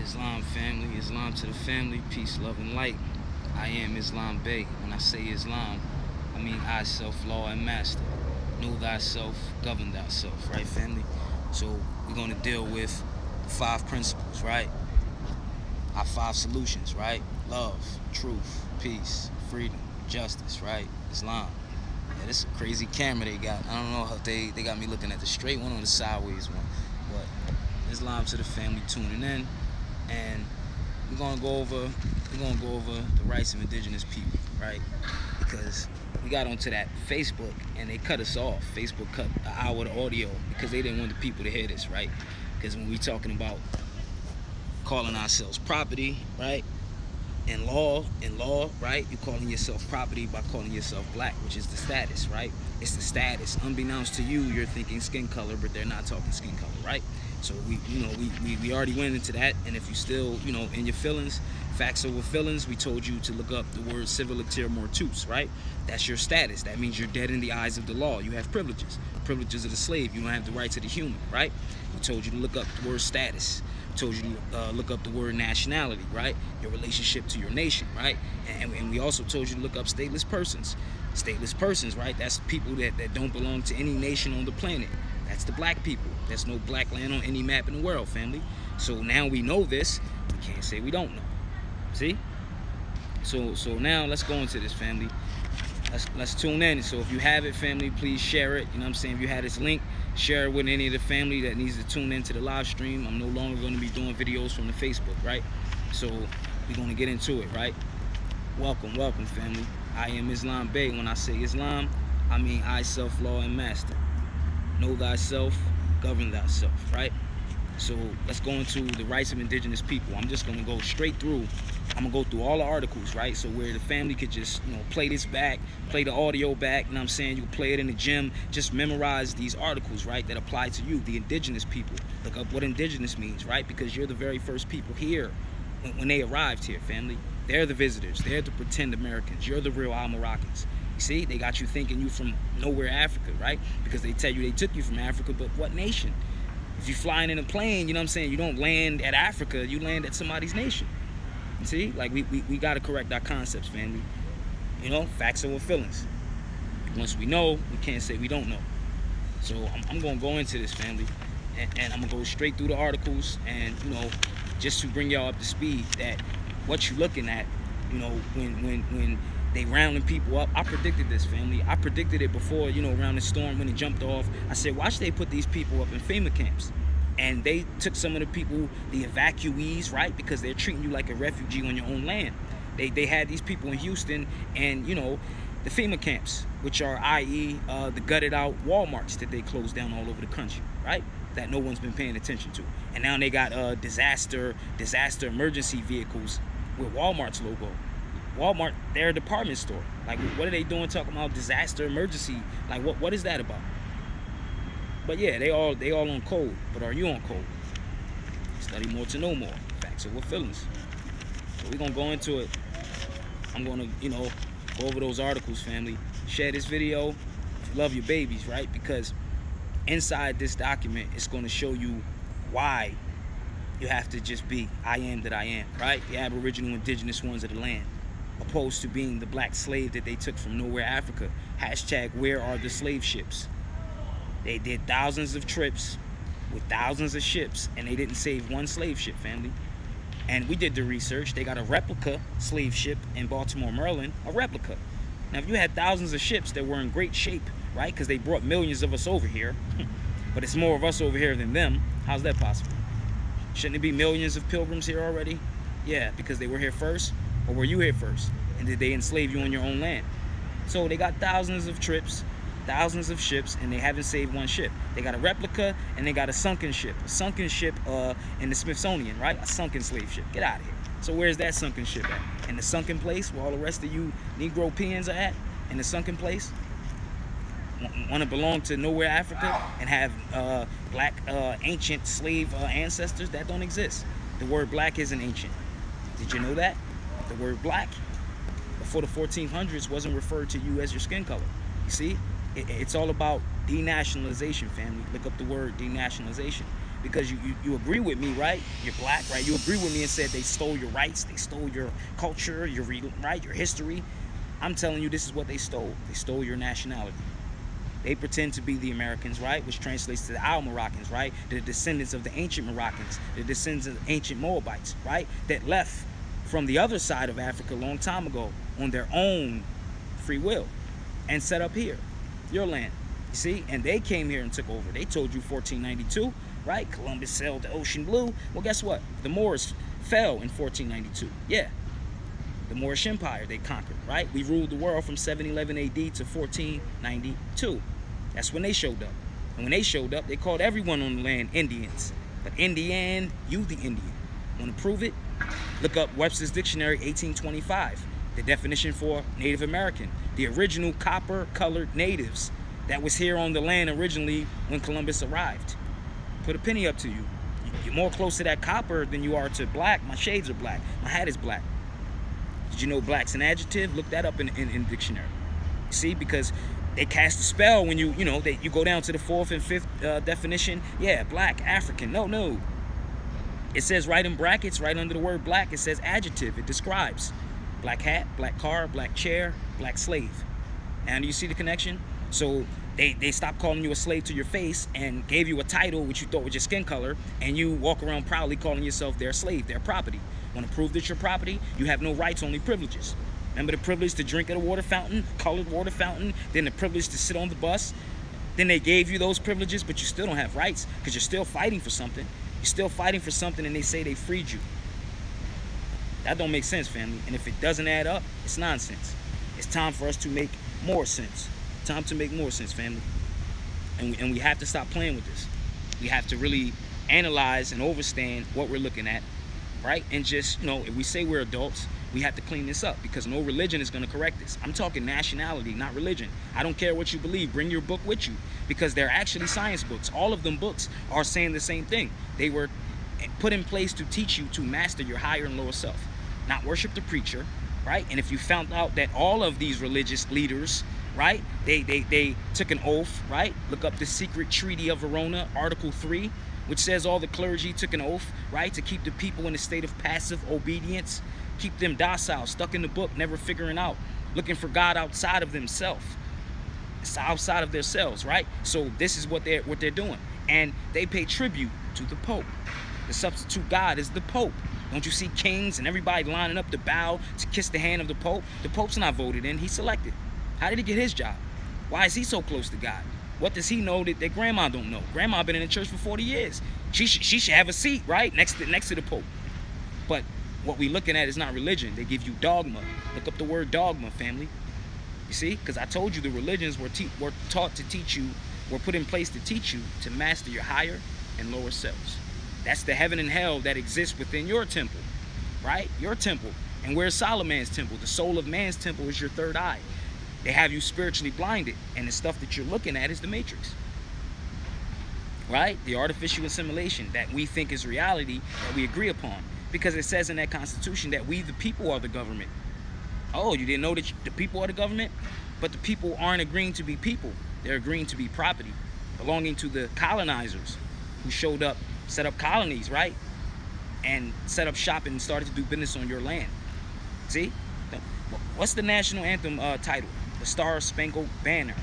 Islam family, Islam to the family, peace, love, and light. I am Islam Bey. When I say Islam, I mean I, self, law, and master. Know thyself, govern thyself, right, family? So we're going to deal with the 5 principles, right? Our 5 solutions, right? Love, truth, peace, freedom, justice, right? Islam. Yeah, this is a crazy camera they got. I don't know how they got me looking at the straight one or the sideways one. But Islam to the family tuning in, and we're gonna go over the rights of indigenous people, right? Because we got onto that Facebook and they cut us off. Facebook cut an hour of audio because they didn't want the people to hear this, right? Because when we talking about calling ourselves property, right? In law, right? You're calling yourself property by calling yourself black, which is the status, right? It's the status. Unbeknownst to you, you're thinking skin color, but they're not talking skin color, right? So we already went into that, and if you still, in your feelings, facts over feelings, we told you to look up the word civiliter mortuus, right? That's your status. That means you're dead in the eyes of the law. You have privileges. Privileges of the slave. You don't have the rights of the human, right? We told you to look up the word status. Told you to look up the word nationality, right? Your relationship to your nation, right? And we also told you to look up stateless persons. Stateless persons, right? That's people that don't belong to any nation on the planet. That's the black people. There's no black land on any map in the world, family. So now we know this. We can't say we don't know. See? So now let's go into this, family. Let's tune in. So if you have it, family, please share it. You know what I'm saying? If you had this link, share it with any of the family that needs to tune into the live stream. I'm no longer going to be doing videos from the Facebook, right? So we're going to get into it, right? Welcome, family. I am Islam Bey. When I say Islam, I mean I, self, law, and master. Know thyself, govern thyself, right? So let's go into the rights of indigenous people. I'm just going to go straight through. I'm going to go through all the articles, right? So where the family could just, play this back, play the audio back, you know what I'm saying? You can play it in the gym. Just memorize these articles, right, that apply to you, the indigenous people. Look up what indigenous means, right? Because you're the very first people here when they arrived here, family. They're the visitors. They're the pretend Americans. You're the real Al-Moroccans. You see, they got you thinking you from nowhere Africa, right? Because they tell you they took you from Africa, but what nation? If you're flying in a plane, you know what I'm saying, you don't land at Africa, you land at somebody's nation. You see, like we got to correct our concepts, family. Facts over feelings. Once we know, we can't say we don't know. So I'm going to go into this, family, and I'm going to go straight through the articles, and, just to bring y'all up to speed that what you're looking at, when they rounding people up. I predicted this, family. I predicted it before, around the storm when it jumped off. I said, watch they put these people up in FEMA camps. And they took some of the people, the evacuees, right? Because they're treating you like a refugee on your own land. They had these people in Houston and, the FEMA camps, which are, i.e., the gutted out Walmarts that they closed down all over the country, right? That no one's been paying attention to. And now they got disaster emergency vehicles with Walmart's logo. Walmart, they're a department store. Like, what are they doing talking about disaster emergency? Like, what is that about? But yeah, they all on code. But are you on code? Study more to know more. Facts over feelings. So we're gonna go into it. I'm gonna, go over those articles, family. Share this video if you love your babies, right? Because inside this document, it's gonna show you why you have to just be I am that I am, right? The Aboriginal indigenous ones of the land, opposed to being the black slave that they took from nowhere Africa. Hashtag where are the slave ships? They did thousands of trips with thousands of ships, and they didn't save one slave ship, family. And we did the research. They got a replica slave ship in Baltimore, Maryland, a replica. Now, if you had thousands of ships that were in great shape, right, because they brought millions of us over here, but it's more of us over here than them, how's that possible? Shouldn't it be millions of pilgrims here already? Yeah, because they were here first, or were you here first? And did they enslave you on your own land? So they got thousands of trips, thousands of ships, and they haven't saved one ship. They got a replica and they got a sunken ship. A sunken ship in the Smithsonian, right? A sunken slave ship. Get out of here. So where's that sunken ship at? In the sunken place where all the rest of you Negro peons are at? In the sunken place? Want to belong to nowhere Africa and have black ancient slave ancestors? That don't exist. The word black isn't ancient. Did you know that? The word black before the 1400s wasn't referred to you as your skin color. You see? It's all about denationalization, family. Look up the word denationalization. because you agree with me, right? You're black, right? You agree with me and said they stole your rights, they stole your culture, your history. I'm telling you, this is what they stole. They stole your nationality. They pretend to be the Americans, right? Which translates to the Al Moroccans, right? The descendants of the ancient Moroccans, the descendants of the ancient Moabites, right? That left from the other side of Africa a long time ago on their own free will and set up here, your land. You see? And they came here and took over. They told you 1492, right? Columbus sailed the ocean blue. Well, guess what? The Moors fell in 1492. Yeah. The Moorish Empire they conquered, right? We ruled the world from 711 AD to 1492. That's when they showed up. And when they showed up, they called everyone on the land Indians. But Indian, you the Indian. Want to prove it? Look up Webster's Dictionary, 1825. The definition for Native American. The original copper-colored natives that was here on the land originally when Columbus arrived. Put a penny up to you. You're more close to that copper than you are to black. My shades are black. My hat is black. Did you know black's an adjective? Look that up in dictionary. See, because they cast a spell when you go down to the fourth and fifth definition. Yeah, black, African. No. It says right in brackets, right under the word black, it says adjective. It describes black hat, black car, black chair, black slave. And do you see the connection? So they stopped calling you a slave to your face and gave you a title which you thought was your skin color, and you walk around proudly calling yourself their slave, their property. Want to prove that you're property? You have no rights, only privileges. Remember the privilege to drink at a water fountain, colored water fountain, then the privilege to sit on the bus. Then they gave you those privileges, but you still don't have rights because you're still fighting for something. You're still fighting for something, and they say they freed you. That don't make sense, family. And if it doesn't add up, it's nonsense. It's time for us to make more sense. Time to make more sense, family. And we have to stop playing with this. We have to really analyze and understand what we're looking at, right? And just, if we say we're adults, we have to clean this up because no religion is going to correct this. I'm talking nationality, not religion. I don't care what you believe. Bring your book with you because they're actually science books. All of them books are saying the same thing. They were put in place to teach you to master your higher and lower self, not worship the preacher, right? And if you found out that all of these religious leaders, right, they took an oath, right? Look up the Secret Treaty of Verona, Article 3, which says all the clergy took an oath, right, to keep the people in a state of passive obedience, keep them docile, stuck in the book, never figuring out, looking for God outside of themselves, outside of themselves, right? So this is what they're doing, and they pay tribute to the Pope. The substitute God is the Pope. Don't you see kings and everybody lining up to bow to kiss the hand of the Pope? The Pope's not voted in; he's selected. How did he get his job? Why is he so close to God? What does he know that grandma don't know? Grandma been in the church for 40 years. She should have a seat, right, next to the Pope. But what we're looking at is not religion. They give you dogma. Look up the word dogma, family. You see? Because I told you the religions were taught to teach you, were put in place to teach you to master your higher and lower selves. That's the heaven and hell that exists within your temple, right? Your temple. And where's Solomon's temple? The soul of man's temple is your third eye. They have you spiritually blinded, and the stuff that you're looking at is the matrix, right? The artificial assimilation that we think is reality that we agree upon, because it says in that Constitution that we, the people, are the government. Oh, you didn't know that the people are the government? But the people aren't agreeing to be people. They're agreeing to be property belonging to the colonizers who showed up, set up colonies, right? And set up shop and started to do business on your land. See? What's the national anthem title? The Star Spangled Banner.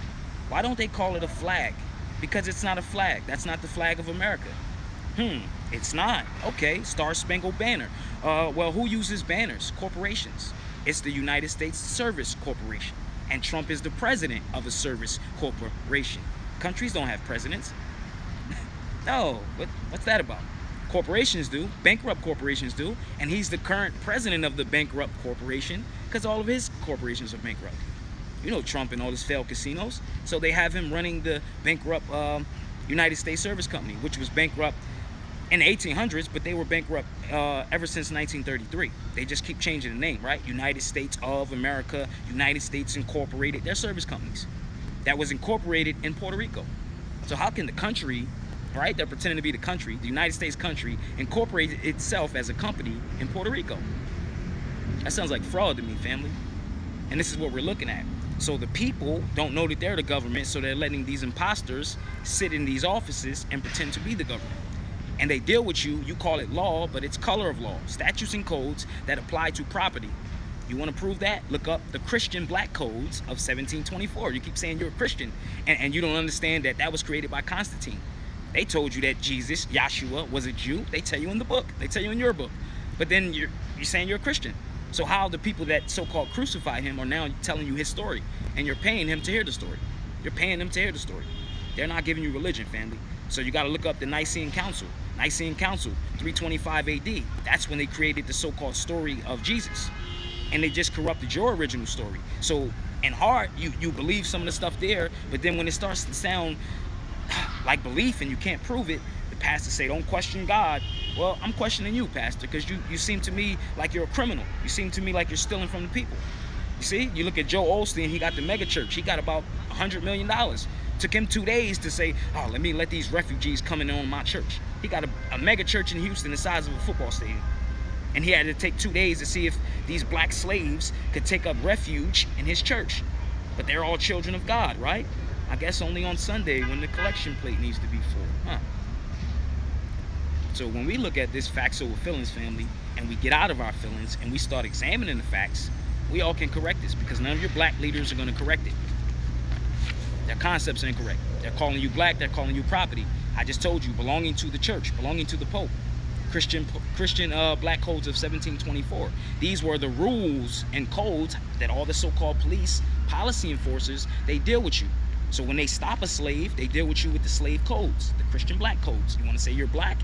Why don't they call it a flag? Because it's not a flag. That's not the flag of America. It's not. Okay, Star Spangled Banner. Well, who uses banners? Corporations. It's the United States Service Corporation. And Trump is the president of a service corporation. Countries don't have presidents. No, what's that about? Corporations do. Bankrupt corporations do. And he's the current president of the bankrupt corporation because all of his corporations are bankrupt. You know Trump and all his failed casinos. So they have him running the bankrupt United States Service Company, which was bankrupt in the 1800s, but they were bankrupt ever since 1933. They just keep changing the name, right? United States of America, United States Incorporated. They're service companies that was incorporated in Puerto Rico. So how can the country, right, they're pretending to be the country, the United States country, incorporate itself as a company in Puerto Rico? That sounds like fraud to me, family. And this is what we're looking at. So the people don't know that they're the government, so they're letting these imposters sit in these offices and pretend to be the government. and they deal with you. You call it law, but it's color of law, statutes and codes that apply to property. You want to prove that? Look up the Christian black codes of 1724. You keep saying you're a Christian, and you don't understand that that was created by Constantine. They told you that Jesus, Yahshua, was a Jew. They tell you in the book. They tell you in your book. But then you're saying you're a Christian. So how the people that so-called crucified him are now telling you his story, and you're paying him to hear the story. You're paying them to hear the story. They're not giving you religion, family. So you got to look up the Nicene Council. Nicene Council, 325 AD. That's when they created the so-called story of Jesus. And they just corrupted your original story. So in heart, you believe some of the stuff there, but then when it starts to sound like belief and you can't prove it, the pastor say, don't question God. Well, I'm questioning you, pastor, because you seem to me like you're a criminal. You seem to me like you're stealing from the people. You see, you look at Joe Osteen, he got the mega church. He got about $100 million. Took him 2 days to say, oh, let these refugees come in on my church. He got a mega church in Houston the size of a football stadium. And he had to take 2 days to see if these black slaves could take up refuge in his church. But they're all children of God, right? I guess only on Sunday when the collection plate needs to be full, huh? So when we look at this facts over feelings, family, and we get out of our feelings and we start examining the facts, we all can correct this, because none of your black leaders are going to correct it. Their concepts are incorrect. They're calling you black, they're calling you property. I just told you, belonging to the church, belonging to the Pope. Christian black codes of 1724. These were the rules and codes that all the so-called police policy enforcers, they deal with you. So when they stop a slave, they deal with you with the slave codes, the Christian black codes. You want to say you're black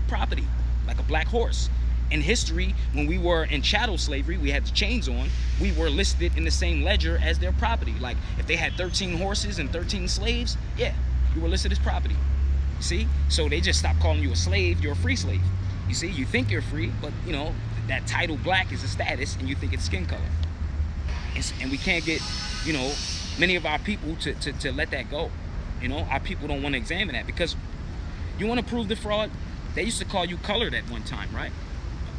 property, like a black horse. In history, when we were in chattel slavery, we had the chains on, we were listed in the same ledger as their property. Like if they had 13 horses and 13 slaves, yeah, you were listed as property. See? So they just stopped calling you a slave, you're a free slave. You see, you think you're free, but you know, that title black is a status and you think it's skin color. And we can't get, you know, many of our people to let that go. You know, our people don't want to examine that, because you want to prove the fraud. They used to call you colored at one time, right?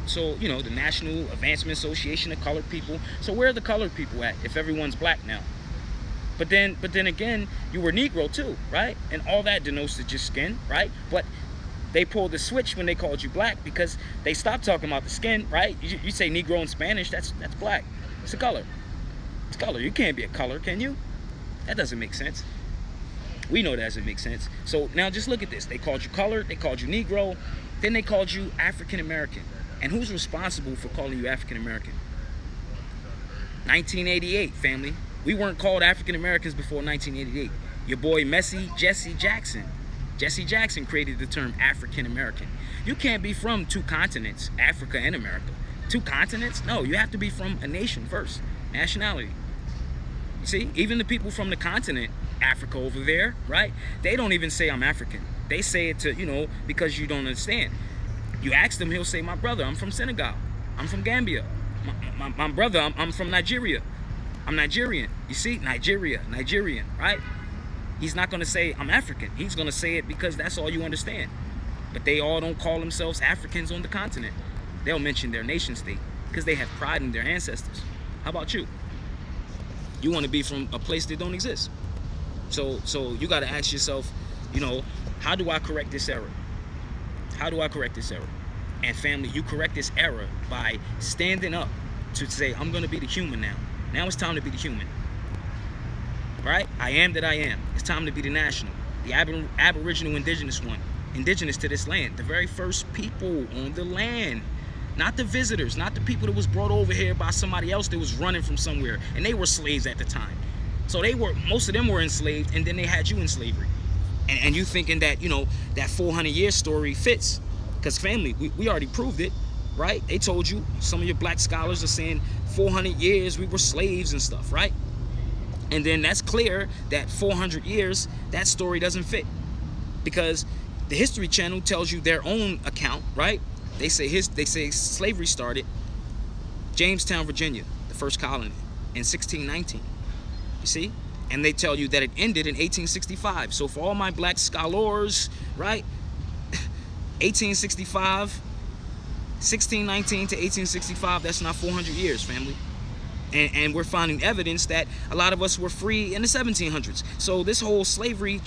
So, you know, the National Advancement Association of Colored People. So where are the colored people at if everyone's black now? But then again, you were Negro too, right? And all that denotes just skin, right? But they pulled the switch when they called you black, because they stopped talking about the skin, right? You say Negro in Spanish, that's black. It's a color. It's color. You can't be a color, can you? That doesn't make sense. We know that doesn't make sense. So now just look at this. They called you colored, they called you Negro, then they called you African American. And who's responsible for calling you African American? 1988, family. We weren't called African Americans before 1988. Your boy Jesse Jackson created the term African American. You can't be from two continents, Africa and America. Two continents? No, you have to be from a nation first. Nationality. You see, even the people from the continent, Africa over there, right? They don't even say I'm African. They say it to, you know, because you don't understand. You ask him, he'll say, my brother, I'm from Senegal. I'm from Gambia. My brother, I'm from Nigeria. I'm Nigerian. You see, Nigerian, right? He's not going to say I'm African. He's going to say it because that's all you understand. But they all don't call themselves Africans on the continent. They'll mention their nation state because they have pride in their ancestors. How about you? You want to be from a place that don't exist. So you got to ask yourself, you know, how do I correct this error? How do I correct this error? And family, you correct this error by standing up to say, I'm going to be the human now. Now it's time to be the human. Right? I am that I am. It's time to be the national. The Aboriginal Indigenous one. Indigenous to this land. The very first people on the land. Not the visitors. Not the people that was brought over here by somebody else that was running from somewhere. And they were slaves at the time. So most of them were enslaved, and then they had you in slavery. And you thinking that, you know, that 400-year story fits. Because family, we already proved it, right? They told you, some of your black scholars are saying 400 years we were slaves and stuff, right? And then that's clear that 400 years, that story doesn't fit. Because the History Channel tells you their own account, right? They say slavery started Jamestown, Virginia, the first colony, in 1619. You see? And they tell you that it ended in 1865. So for all my black scholars, right? 1865, 1619 to 1865, that's not 400 years, family. And we're finding evidence that a lot of us were free in the 1700s. So this whole slavery